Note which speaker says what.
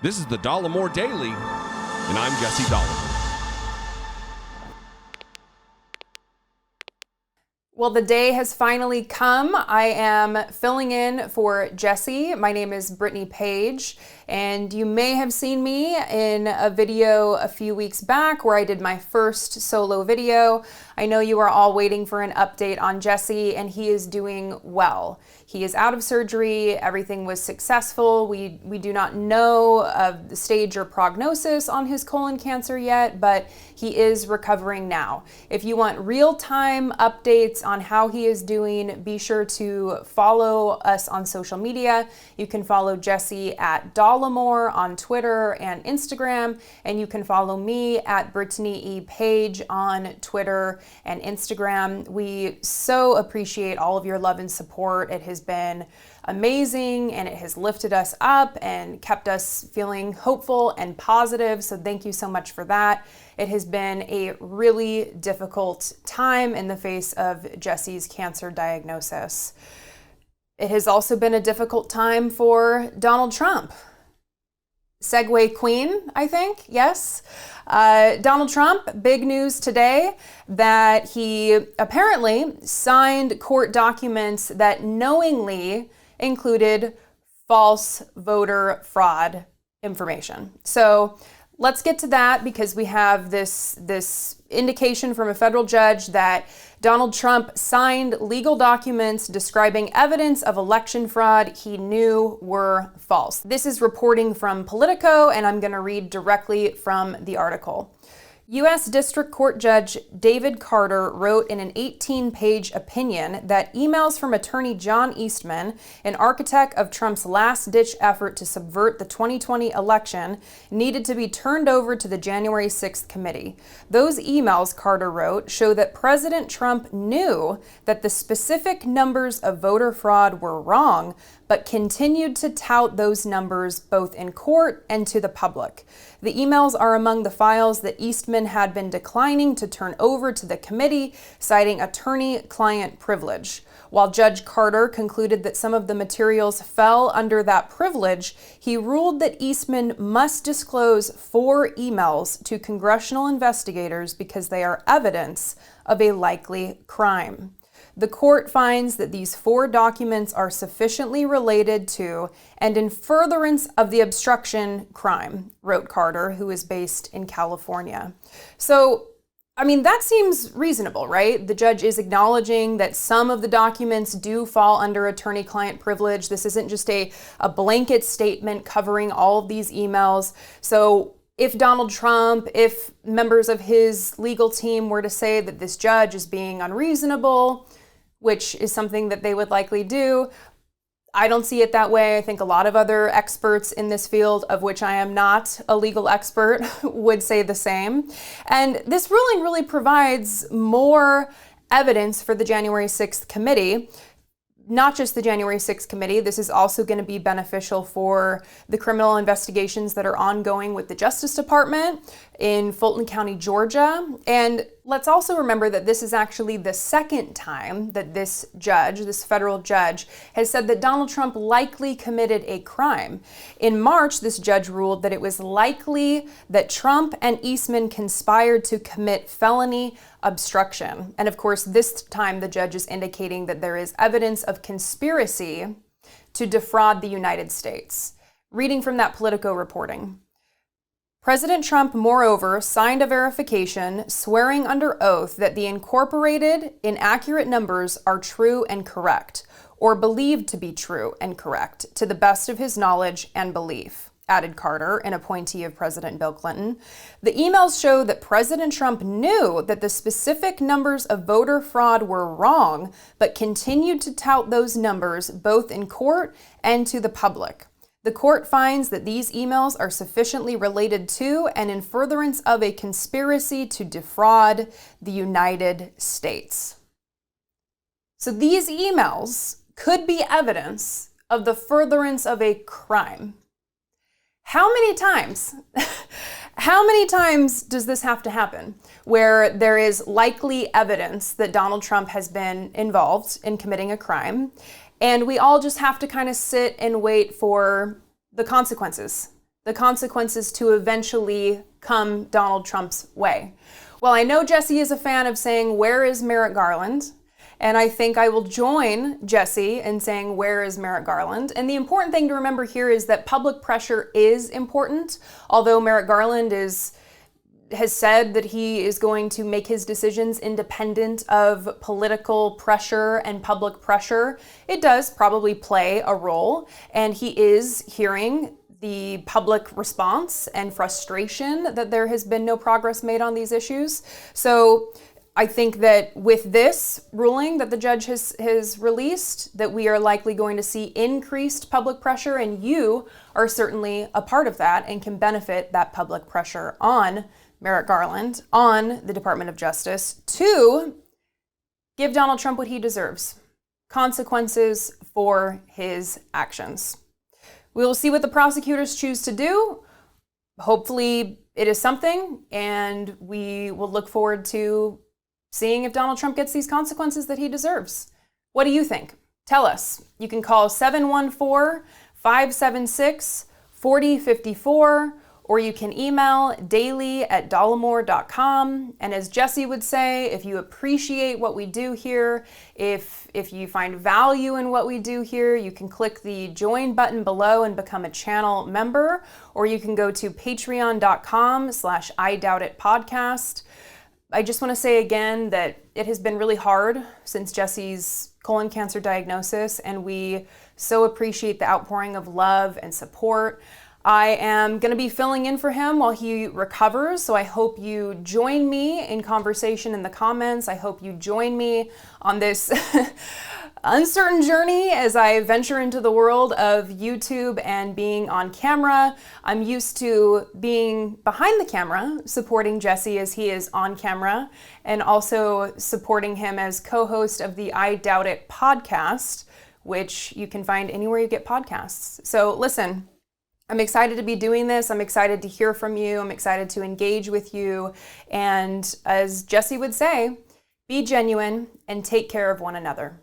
Speaker 1: This is the Dollemore Daily, and I'm Jesse Dollemore.
Speaker 2: Well, the day has finally come. I am filling in for Jesse. My name is Brittany Page, and you may have seen me in a video a few weeks back where I did my first solo video. I know you are all waiting for an update on Jesse, and he is doing well. He is out of surgery. Everything was successful. We do not know of the stage or prognosis on his colon cancer yet, but he is recovering now. If you want real-time updates on how he is doing, be sure to follow us on social media. You can follow Jesse at Dollemore on Twitter and Instagram, and you can follow me at Brittany E. Page on Twitter and Instagram. We so appreciate all of your love and support. It has been amazing, and it has lifted us up and kept us feeling hopeful and positive. So thank you so much for that. It has been a really difficult time in the face of Jesse's cancer diagnosis. It has also been a difficult time for Donald Trump. Segue queen, I think, yes. Donald Trump, big news today that he apparently signed court documents that knowingly included false voter fraud information. So let's get to that, because we have this indication from a federal judge that Donald Trump signed legal documents describing evidence of election fraud he knew were false. This is reporting from Politico, and I'm going to read directly from the article. U.S. District Court Judge David Carter wrote in an 18-page opinion that emails from attorney John Eastman, an architect of Trump's last-ditch effort to subvert the 2020 election, needed to be turned over to the January 6th committee. Those emails, Carter wrote, show that President Trump knew that the specific numbers of voter fraud were wrong, but continued to tout those numbers both in court and to the public. The emails are among the files that Eastman had been declining to turn over to the committee, citing attorney-client privilege. While Judge Carter concluded that some of the materials fell under that privilege, he ruled that Eastman must disclose 4 emails to congressional investigators because they are evidence of a likely crime. The court finds that these 4 documents are sufficiently related to and in furtherance of the obstruction crime, wrote Carter, who is based in California. So, I mean, that seems reasonable, right? The judge is acknowledging that some of the documents do fall under attorney-client privilege. This isn't just a blanket statement covering all of these emails. So if Donald Trump, if members of his legal team were to say that this judge is being unreasonable, which is something that they would likely do, I don't see it that way. I think a lot of other experts in this field, of which I am not a legal expert, would say the same. And this ruling really provides more evidence for the January 6th committee. Not just the January 6th committee, this is also going to be beneficial for the criminal investigations that are ongoing with the Justice Department in Fulton County, Georgia. And let's also remember that this is actually the second time that this judge, this federal judge, has said that Donald Trump likely committed a crime. In March, this judge ruled that it was likely that Trump and Eastman conspired to commit felony obstruction. And of course, this time the judge is indicating that there is evidence of conspiracy to defraud the United States. Reading from that Politico reporting. President Trump, moreover, signed a verification swearing under oath that the incorporated inaccurate numbers are true and correct, or believed to be true and correct, to the best of his knowledge and belief, added Carter, an appointee of President Bill Clinton. The emails show that President Trump knew that the specific numbers of voter fraud were wrong, but continued to tout those numbers both in court and to the public. The court finds that these emails are sufficiently related to and in furtherance of a conspiracy to defraud the United States. So these emails could be evidence of the furtherance of a crime. How many times? How many times does this have to happen where there is likely evidence that Donald Trump has been involved in committing a crime, and we all just have to kind of sit and wait for the consequences the consequences to eventually come Donald Trump's way. Well, I know Jesse is a fan of saying, "Where is Merrick Garland?" And I think I will join Jesse in saying, "Where is Merrick Garland?" And the important thing to remember here is that public pressure is important. Although Merrick Garland has said that he is going to make his decisions independent of political pressure and public pressure, it does probably play a role. And he is hearing the public response and frustration that there has been no progress made on these issues. So I think that with this ruling that the judge has released, that we are likely going to see increased public pressure, and you are certainly a part of that and can benefit that public pressure on Merrick Garland, on the Department of Justice, to give Donald Trump what he deserves: consequences for his actions. We will see what the prosecutors choose to do. Hopefully it is something, and we will look forward to seeing if Donald Trump gets these consequences that he deserves. What do you think? Tell us. You can call 714-576-4054, or you can email daily@dollemore.com. And as Jesse would say, if you appreciate what we do here, if you find value in what we do here, you can click the join button below and become a channel member, or you can go to patreon.com/IDoubtItPodcast. I just want to say again that it has been really hard since Jesse's colon cancer diagnosis, and we so appreciate the outpouring of love and support. I am going to be filling in for him while he recovers, so I hope you join me in conversation in the comments. I hope you join me on this uncertain journey as I venture into the world of YouTube and being on camera. I'm used to being behind the camera, supporting Jesse as he is on camera, and also supporting him as co-host of the I Doubt It podcast, which you can find anywhere you get podcasts. So listen, I'm excited to be doing this. I'm excited to hear from you. I'm excited to engage with you. And as Jesse would say, be genuine and take care of one another.